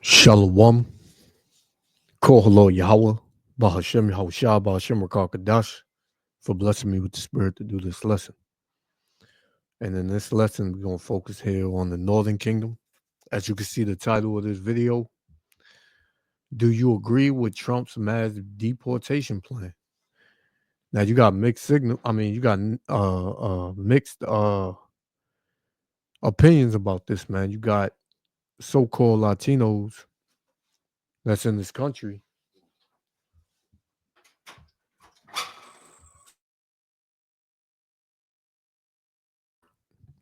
Shalom, Kohalo Yahweh, Bahashem Yahushua, Bahashem Rakakadash, for blessing me with the spirit to do this lesson. And in this lesson, we're going to focus here on the Northern Kingdom. As you can see the title of this video, do you agree with Trump's mass deportation plan? Now you got mixed signal. I mean, you got mixed opinions about this, man. You got so-called Latinos that's in this country.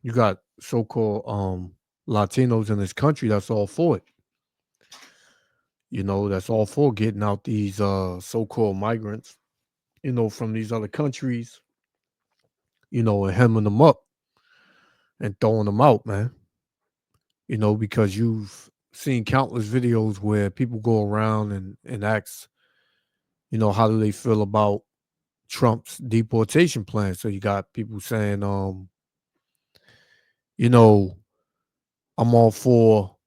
You got so-called Latinos in this country that's all for it. You know, that's all for getting out these so-called migrants, from these other countries, and hemming them up and throwing them out, man. Because you've seen countless videos where people go around and ask, how do they feel about Trump's deportation plan? So you got people saying, you know, I'm all for,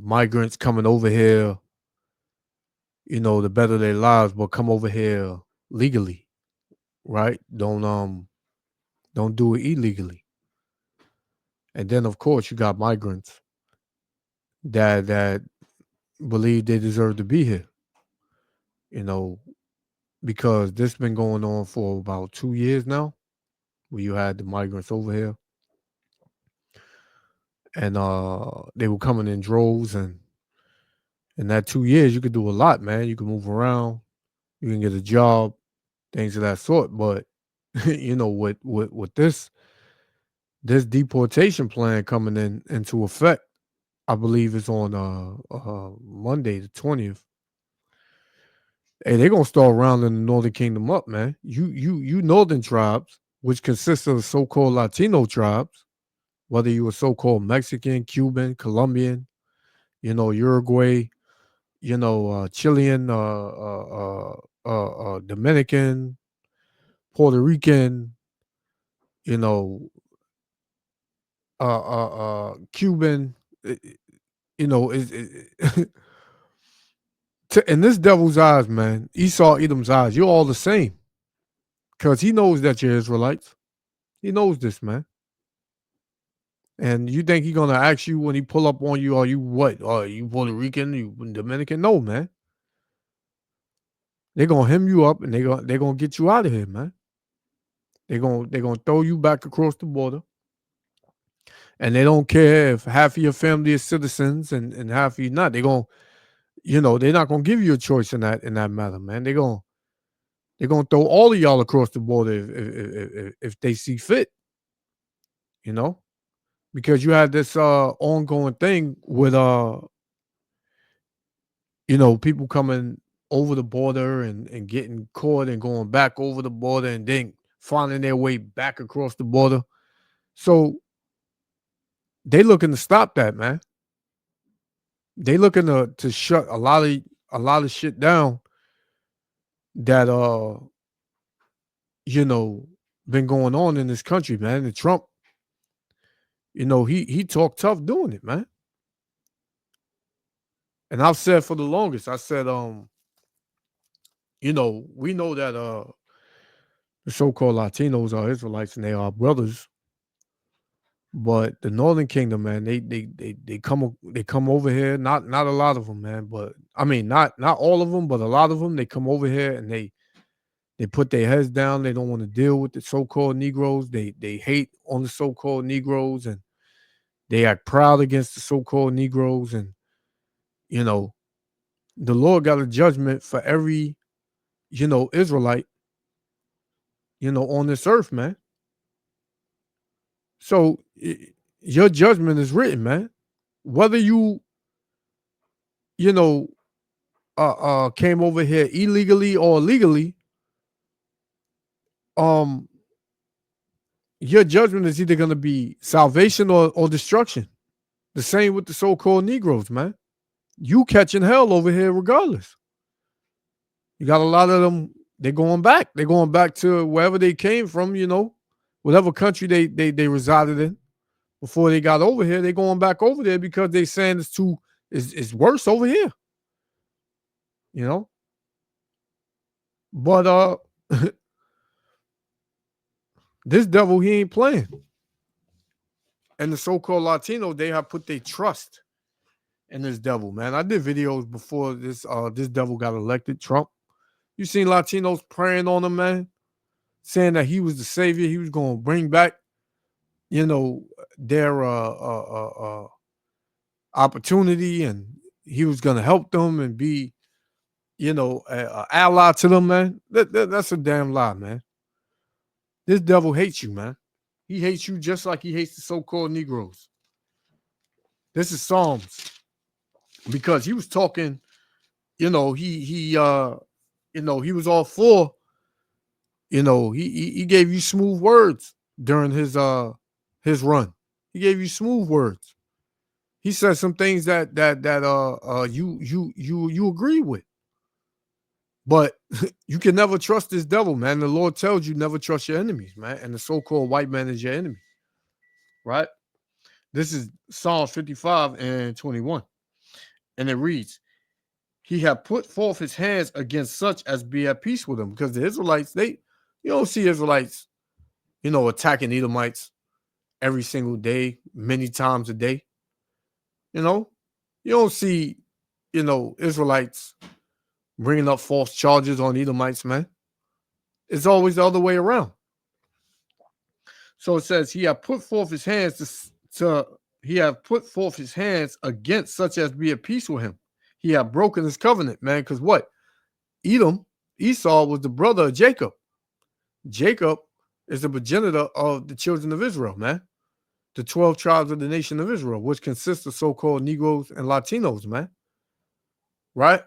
migrants coming over here, to better their lives, but come over here legally, right? Don't do it illegally. And then of course you got migrants that believe they deserve to be here, you know, because this been going on for about 2 years now, where you had the migrants over here and they were coming in droves, and in that 2 years you could do a lot, man. You can move around, you can get a job, things of that sort. But with this deportation plan coming into effect, I believe it's on Monday the 20th. Hey, they're gonna start rounding the Northern Kingdom up, man. You northern tribes, which consists of so-called Latino tribes, whether you were so-called Mexican, Cuban, Colombian, Uruguay, Chilean, Dominican, Puerto Rican, you know, Cuban, in this devil's eyes, man, Esau Edom's eyes, you're all the same. Because he knows that you're Israelites. He knows this, man. And you think he's gonna ask you when he pull up on you, are you what? Are you Puerto Rican? You Dominican? No, man. They're gonna hem you up and they're gonna get you out of here, man. They're gonna throw you back across the border. And they don't care if half of your family is citizens and half of you not. They're gonna, they're not gonna give you a choice in that matter, man. They're gonna throw all of y'all across the border if they see fit, you know, because you had this ongoing thing with people coming over the border and getting caught and going back over the border and then finding their way back across the border. So they looking to stop that, man. They looking to shut a lot of shit down that been going on in this country, man. And Trump, he talked tough doing it, man. And I've said for the longest, I said, we know that the so-called Latinos are Israelites and they are brothers, but the Northern Kingdom, man, they come over here. Not a lot of them, man, but I mean, not all of them, but a lot of them. They come over here and they put their heads down. They don't want to deal with the so-called Negroes. They hate on the so-called Negroes, and they act proud against the so-called Negroes. And you know, the Lord got a judgment for every Israelite, on this earth, man. So your judgment is written, man. Whether you know, came over here illegally or legally, um, your judgment is either going to be salvation or destruction. The same with the so-called Negroes, man. You catching hell over here regardless. You got a lot of them. They're going back. They're going back to wherever they came from. Whatever country they resided in. before they got over here. They going back over there because they saying it's worse over here, you know. But this devil, he ain't playing. And the so-called Latino, they have put their trust in this devil, man. I did videos before this devil got elected, Trump. You seen Latinos praying on him, man, saying that he was the savior. He was going to bring back, their opportunity, and he was going to help them and be, a ally to them, man. That's a damn lie, man. This devil hates you, man. He hates you just like he hates the so-called Negroes. This is Psalms, because he was talking, he was all for, he gave you smooth words during his run. He gave you smooth words. He said some things that you agree with. But you can never trust this devil, man. The Lord tells you never trust your enemies, man. And the so-called white man is your enemy, right? This is Psalms 55 and 21. And it reads, he had put forth his hands against such as be at peace with him. Because the Israelites, you don't see Israelites, attacking Edomites every single day, many times a day. You don't see, Israelites bringing up false charges on Edomites, man. It's always the other way around. So it says he had put forth his hands against such as be at peace with him. He had broken his covenant, man. Because what? Esau was the brother of Jacob. Jacob is the progenitor of the children of Israel, man. The 12 tribes of the nation of Israel, which consists of so-called Negroes and Latinos, man. Right?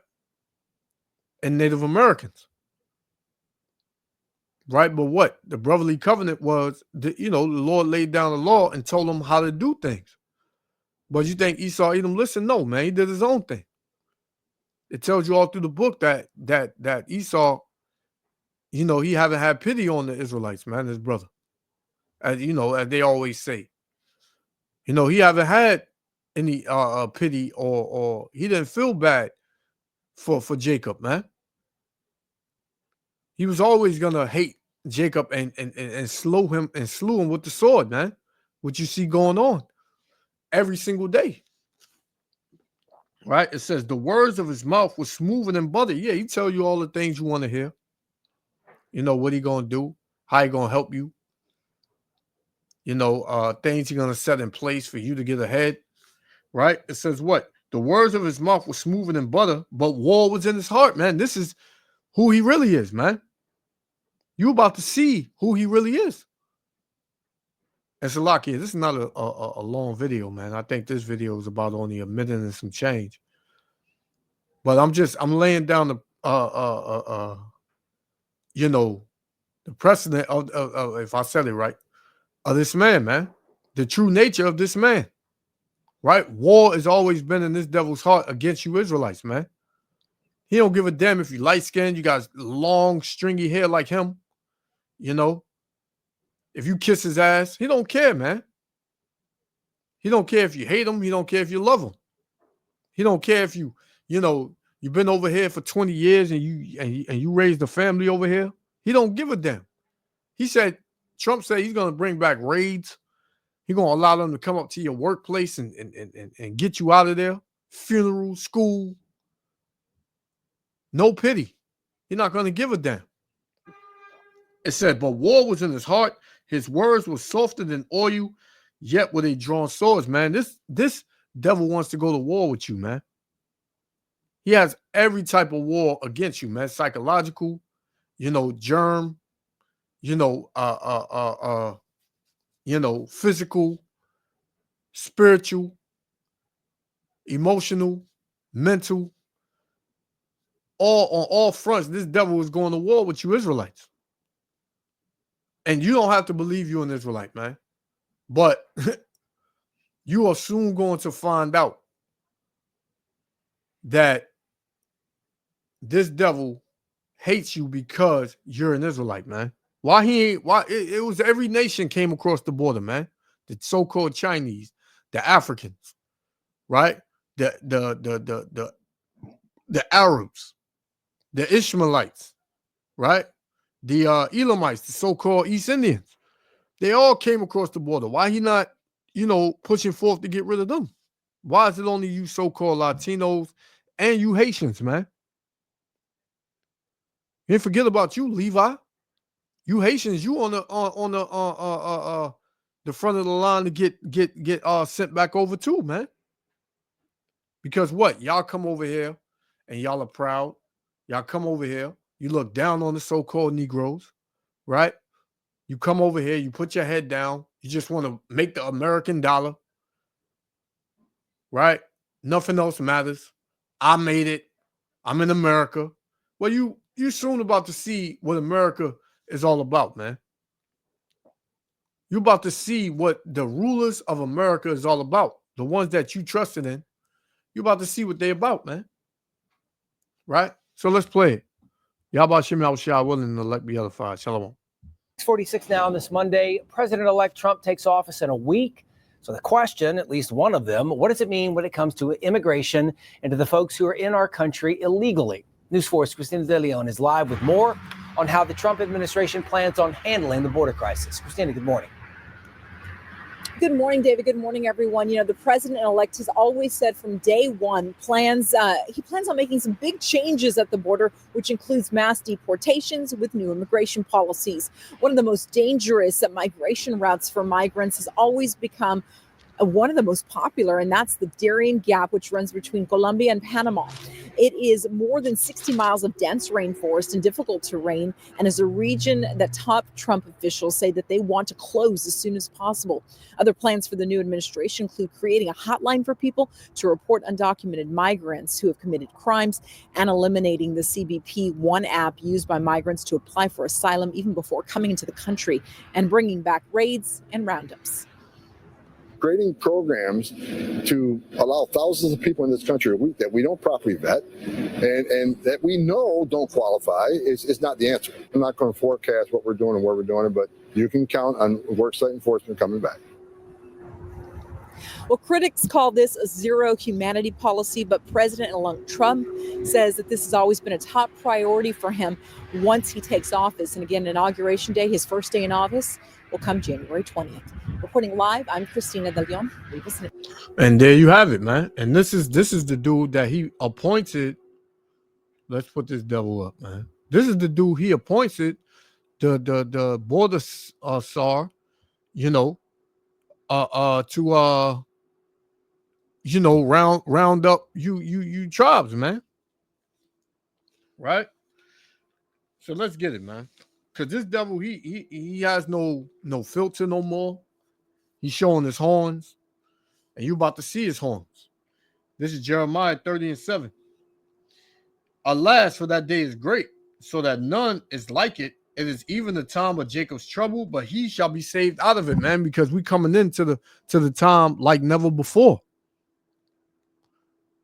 And Native Americans. Right? But what? The brotherly covenant was, the Lord laid down the law and told them how to do things. But you think Esau, Edom, listen? No, man. He did his own thing. It tells you all through the book that Esau, he haven't had pity on the Israelites, man, his brother. As they always say. He haven't had any pity or he didn't feel bad for Jacob, man. He was always gonna hate Jacob and slew him with the sword, man. What you see going on every single day. Right? It says the words of his mouth were smoother than butter. Yeah, he tell you all the things you want to hear. What he gonna do, how he gonna help you. Things he gonna set in place for you to get ahead. Right? It says what? The words of his mouth were smoother than butter, but war was in his heart, man. This is who he really is, man. You about to see who he really is. And Salakia, this is not a long video, man. I think this video is about only a minute and some change. But I'm laying down the the precedent of if I said it right, of this man, the true nature of this man, right? War has always been in this devil's heart against you Israelites, man. He don't give a damn if you light skinned, you got long stringy hair like him, If you kiss his ass, he don't care, man. He don't care if you hate him. He don't care if you love him. He don't care if you've been over here for 20 years and you raised a family over here. He don't give a damn. Trump said he's gonna bring back raids. He's gonna allow them to come up to your workplace and get you out of there. Funeral, school. No pity. He's not gonna give a damn. It said, but war was in his heart. His words were softer than oil, yet were they drawn swords, man. This devil wants to go to war with you, man. He has every type of war against you, man. Psychological, germ, physical, spiritual, emotional, mental. On all fronts, this devil is going to war with you Israelites. And you don't have to believe you're an Israelite, man. But you are soon going to find out that this devil hates you because you're an Israelite, man. It was every nation came across the border, man. the so-called Chinese, the Africans, right? The Arabs, the Ishmaelites, right? The Elamites, the so-called East Indians. They all came across the border. Why he not, pushing forth to get rid of them? Why is it only you so-called Latinos and you Haitians, man? You ain't forget about you, Levi. You Haitians, you on the front of the line to get sent back over too, man. Because what? Y'all come over here and y'all are proud. Y'all come over here. You look down on the so-called Negroes, right? You come over here, you put your head down. You just want to make the American dollar, right? Nothing else matters. I made it. I'm in America. Well, you soon about to see what America is all about, man. You're about to see what the rulers of America is all about. The ones that you trusted in. You're about to see what they're about, man. Right? So let's play it. Yabba Shim Al Shah willing to elect the other five. Shalom. 6:46 now on this Monday. President-elect Trump takes office in a week. So the question, at least one of them, what does it mean when it comes to immigration and to the folks who are in our country illegally? News 4's Christina De Leon is live with more on how the Trump administration plans on handling the border crisis. Christina, good morning. Good morning, David. Good morning, everyone. The president-elect has always said from day one, he plans on making some big changes at the border, which includes mass deportations with new immigration policies. One of the most dangerous migration routes for migrants has always become one of the most popular, and that's the Darien Gap, which runs between Colombia and Panama. It is more than 60 miles of dense rainforest and difficult terrain, and is a region that top Trump officials say that they want to close as soon as possible. Other plans for the new administration include creating a hotline for people to report undocumented migrants who have committed crimes, and eliminating the CBP One app used by migrants to apply for asylum even before coming into the country, and bringing back raids and roundups. Creating programs to allow thousands of people in this country a week that we don't properly vet and that we know don't qualify is not the answer. I'm not going to forecast what we're doing and where we're doing it, but you can count on worksite enforcement coming back. Well, critics call this a zero humanity policy, but President-elect Trump says that this has always been a top priority for him once he takes office. And again, Inauguration Day, his first day in office, will come January 20th. Reporting live, I'm Christina De Leon. And there you have it, man. And this is the dude that he appointed. Let's put this devil up, man. This is the dude he appointed, the border czar, to round up you tribes, man. Right? So let's get it, man. Cause this devil, he has no filter no more. He's showing his horns, and you about to see his horns. This is Jeremiah 30:7. Alas, for that day is great, so that none is like it. It is even the time of Jacob's trouble, but he shall be saved out of it, man, because we coming into the time like never before.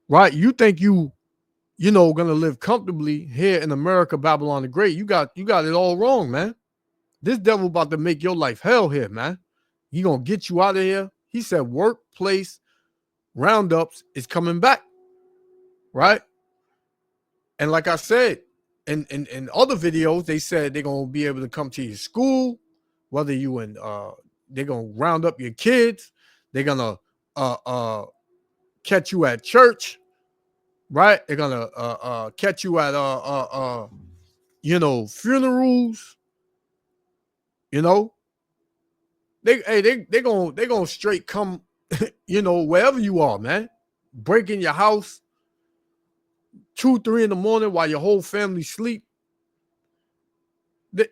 Right? You think gonna live comfortably here in America, Babylon the Great. You got it all wrong, man. This devil about to make your life hell here, man. He gonna get you out of here. He said workplace roundups is coming back, right? And like I said, in other videos, they said they're gonna be able to come to your school, whether you in they're gonna round up your kids, they're gonna catch you at church, right? They're gonna catch you at funerals, They gonna straight come, wherever you are, man. Break in your house 2-3 in the morning while your whole family sleep.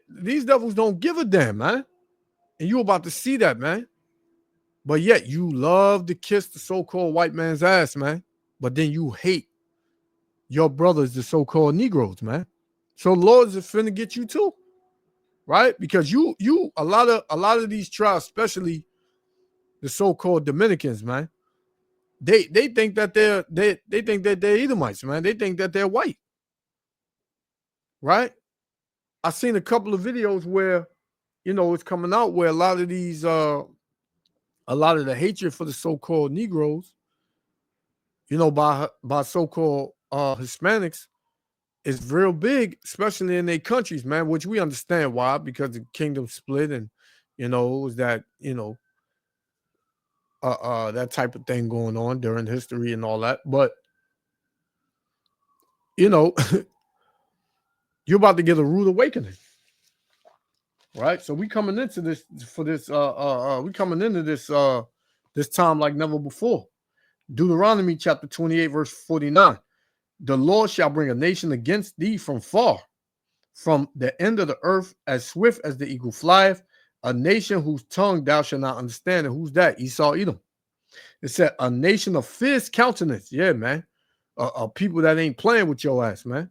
These devils don't give a damn, man. And you about to see that, man. But yet you love to kiss the so-called white man's ass, man. But then you hate your brothers, the so-called Negroes, man. So Lord's is finna get you too. Right? Because you a lot of these tribes, especially the so-called Dominicans, man, they think that they think that they're Edomites, man. They think that they're white. Right? I've seen a couple of videos where, it's coming out where a lot of these a lot of the hatred for the so-called Negroes, you know, by so-called Hispanics is real big, especially in their countries, man, which we understand why, because the kingdom split and, you know, it was that, you know, that type of thing going on during history and all that. But, you know, you're about to get a rude awakening. Right? So we coming into this for this we coming into this this time like never before. Deuteronomy chapter 28, verse 49. The Lord shall bring a nation against thee from far, from the end of the earth, as swift as the eagle flieth, a nation whose tongue thou shalt not understand. And who's that? Esau, Edom. It said a nation of fierce countenance. Yeah, man. People that ain't playing with your ass, man.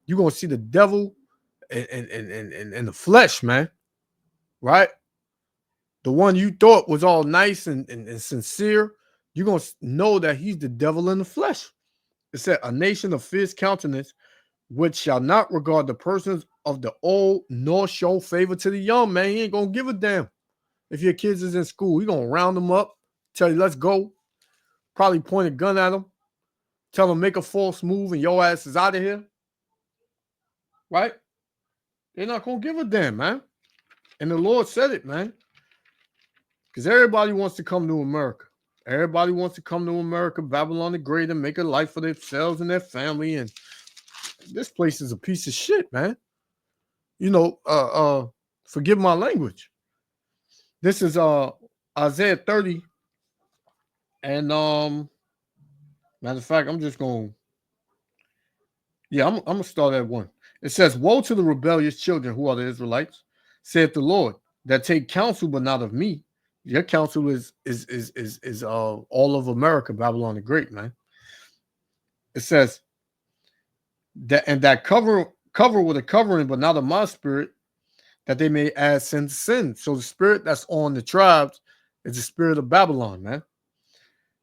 You're gonna see the devil in the flesh, man. Right? The one you thought was all nice and sincere, you're gonna know that he's the devil in the flesh. It said, a nation of fierce countenance, which shall not regard the persons of the old, nor show favor to the young. Man, he ain't gonna give a damn. If your kids is in school, he gonna round them up, tell you, let's go. Probably point a gun at them, tell them make a false move, and your ass is out of here. Right? They're not gonna give a damn, man. And the Lord said it, man. Because everybody wants to come to America. Everybody wants to come to America, Babylon the Great, and make a life for themselves and their family. And this place is a piece of shit, man. You know, forgive my language. This is Isaiah 30. And matter of fact, I'm just going. Yeah, I'm gonna start at 1. It says, woe to the rebellious children who are the Israelites, saith the Lord, that take counsel but not of me. Your counsel is all of America, Babylon the Great, man. It says that cover with a covering, but not of my spirit, that they may add sin to sin. So the spirit that's on the tribes is the spirit of Babylon, man.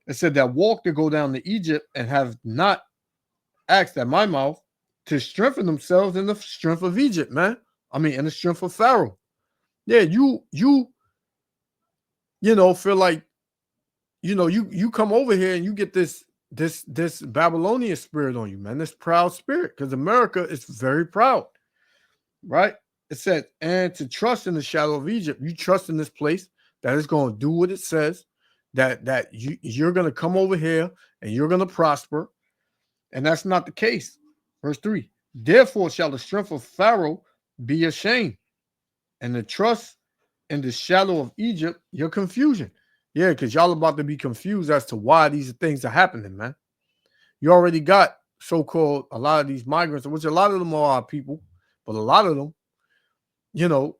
It said that walk to go down to Egypt and have not asked at my mouth to strengthen themselves in the strength of Egypt, man. I mean, in the strength of Pharaoh. Yeah, you know, feel like, you know, you come over here and you get this Babylonian spirit on you, man, this proud spirit, because America is very proud, right? It said, and to trust in the shadow of Egypt. You trust in this place that is going to do what it says, that you're going to come over here and you're going to prosper, and that's not the case. Verse 3, therefore shall the strength of Pharaoh be ashamed, and the trust in the shadow of Egypt, your confusion. Yeah, because y'all about to be confused as to why these things are happening, man. You already got so-called a lot of these migrants, which a lot of them are our people, but a lot of them, you know,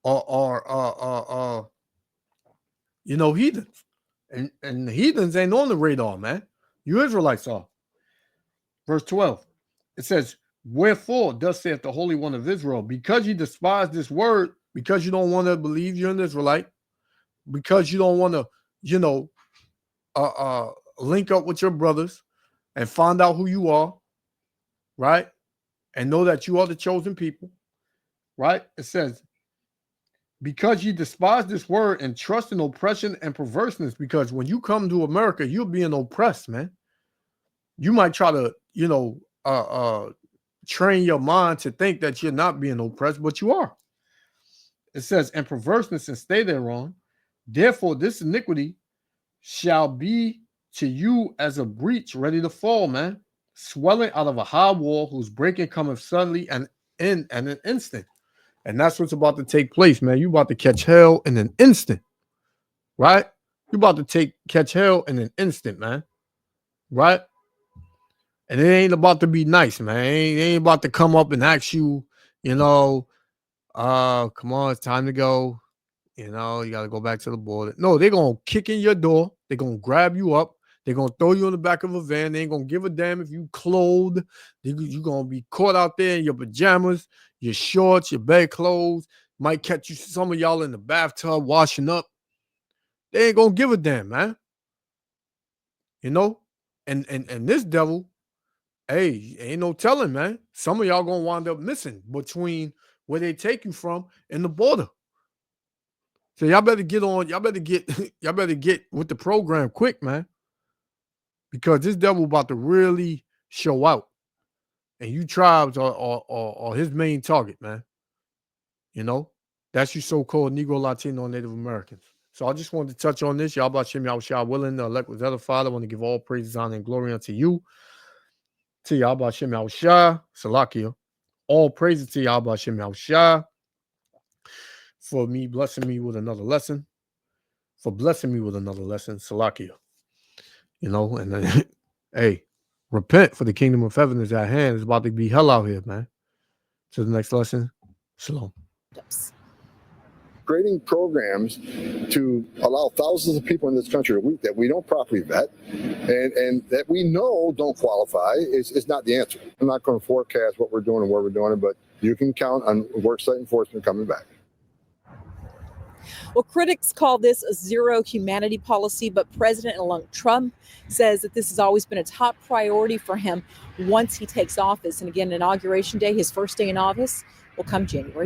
are you know, heathens. And the heathens ain't on the radar, man. You Israelites are. Verse 12, it says, wherefore, thus saith the Holy One of Israel, because you despise this word, because you don't want to believe you're an Israelite, because you don't want to, you know, link up with your brothers and find out who you are, right? And know that you are the chosen people, right? It says, because you despise this word and trust in oppression and perverseness, because when you come to America, you're being oppressed, man. You might try to, you know, train your mind to think that you're not being oppressed, but you are. It says, and perverseness, and stay thereon. Therefore, this iniquity shall be to you as a breach ready to fall, man. Swelling out of a high wall, whose breaking cometh suddenly and in an instant. And that's what's about to take place, man. You about to catch hell in an instant, right? You about to catch hell in an instant, man, right? And it ain't about to be nice, man. It ain't about to come up and ask you, you know, come on, it's time to go. You know, you got to go back to the border. No, they're going to kick in your door. They're going to grab you up. They're going to throw you in the back of a van. They ain't going to give a damn if you clothed. You're going to be caught out there in your pajamas, your shorts, your bedclothes. Might catch you, some of y'all in the bathtub washing up. They ain't going to give a damn, man. You know? And this devil, hey, ain't no telling, man. Some of y'all going to wind up missing between where they take you from and the border. So y'all better get on. Y'all better get y'all better get with the program quick, man. Because this devil about to really show out. And you tribes are his main target, man. You know? That's you so-called Negro, Latino, Native Americans. So I just wanted to touch on this. Y'all about Shem Yahushua willing, the elect was other Father. I want to give all praises, honor, and glory unto you. To y'all about Shem Yahushua, Salakia. All praises to y'all about Shem Yahushua for me blessing me with another lesson. For blessing me with another lesson, Salakia. You know, and then, hey, repent, for the kingdom of heaven is at hand. It's about to be hell out here, man. To the next lesson. Shalom. Creating programs to allow thousands of people in this country a week that we don't properly vet and that we know don't qualify is not the answer. I'm not going to forecast what we're doing and where we're doing it, but you can count on worksite enforcement coming back. Well, critics call this a zero humanity policy, but President-elect Trump says that this has always been a top priority for him once he takes office. And again, Inauguration Day, his first day in office, will come January